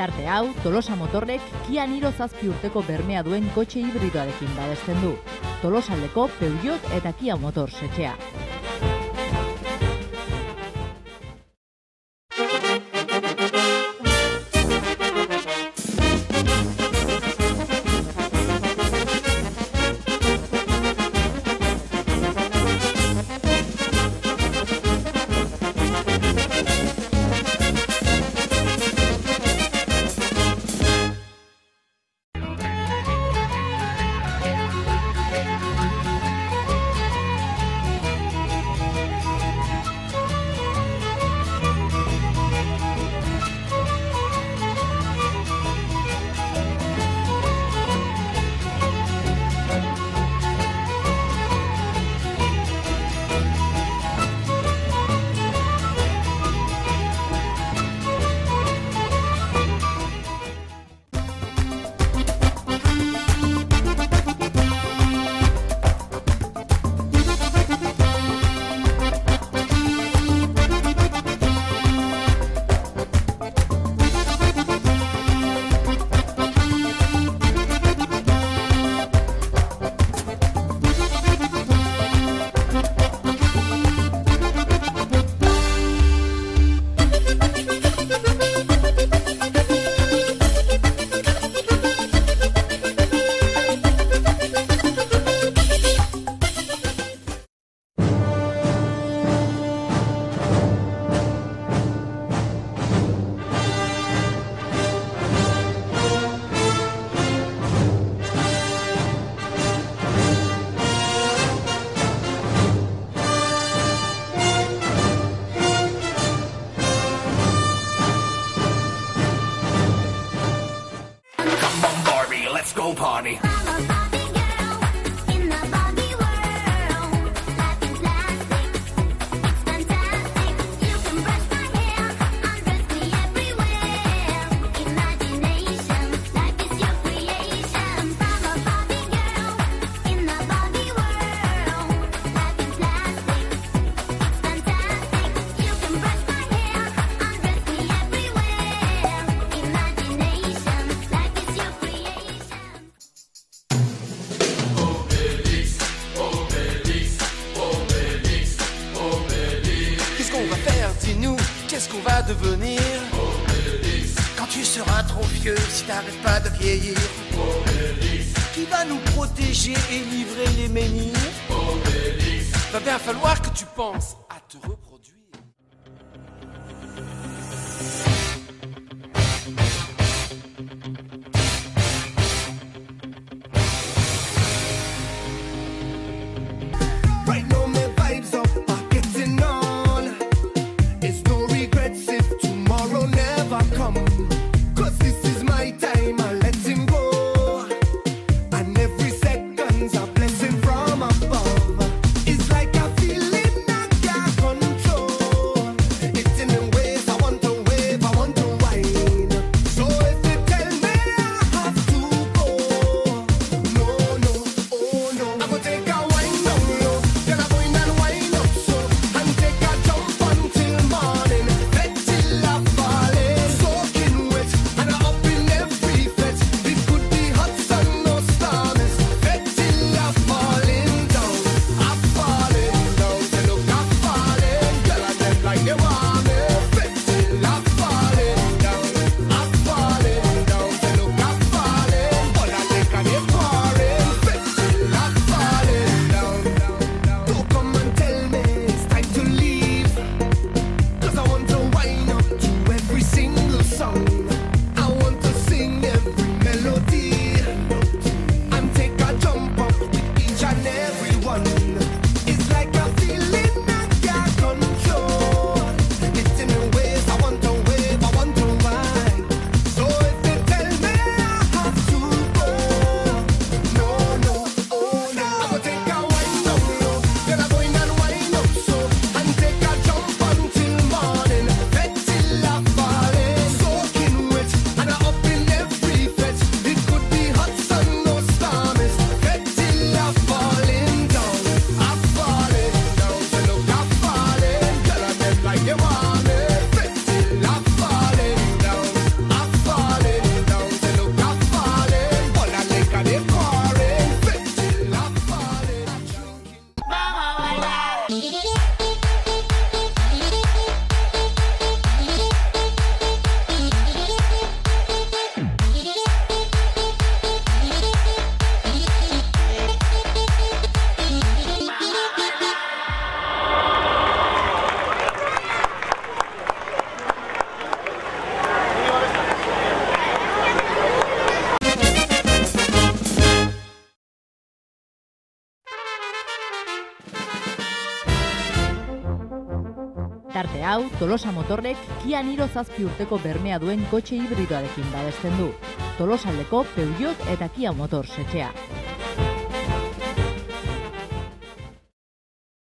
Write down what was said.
Tarte hau, Tolosa Motorrek Kia Niro 7 urteko bermea duen kotxe hibridoarekin babesten du. Tolosaldeko Peugeot eta Kia Motors etxea. Party. Devenir Obélix. Quand tu seras trop vieux, si t'arrêtes pas de vieillir, Obélix. Qui va nous protéger et livrer les menhirs, Obélix. Va bien falloir que tu penses à te reproduire. It's like a feeling I got. Tarte hau, Tolosa Motorrek Kia Niro 7 urteko bermea duen kotxe hibridoarekin babesten du. Tolosaldeko Peugeot eta Kia Motors etxea.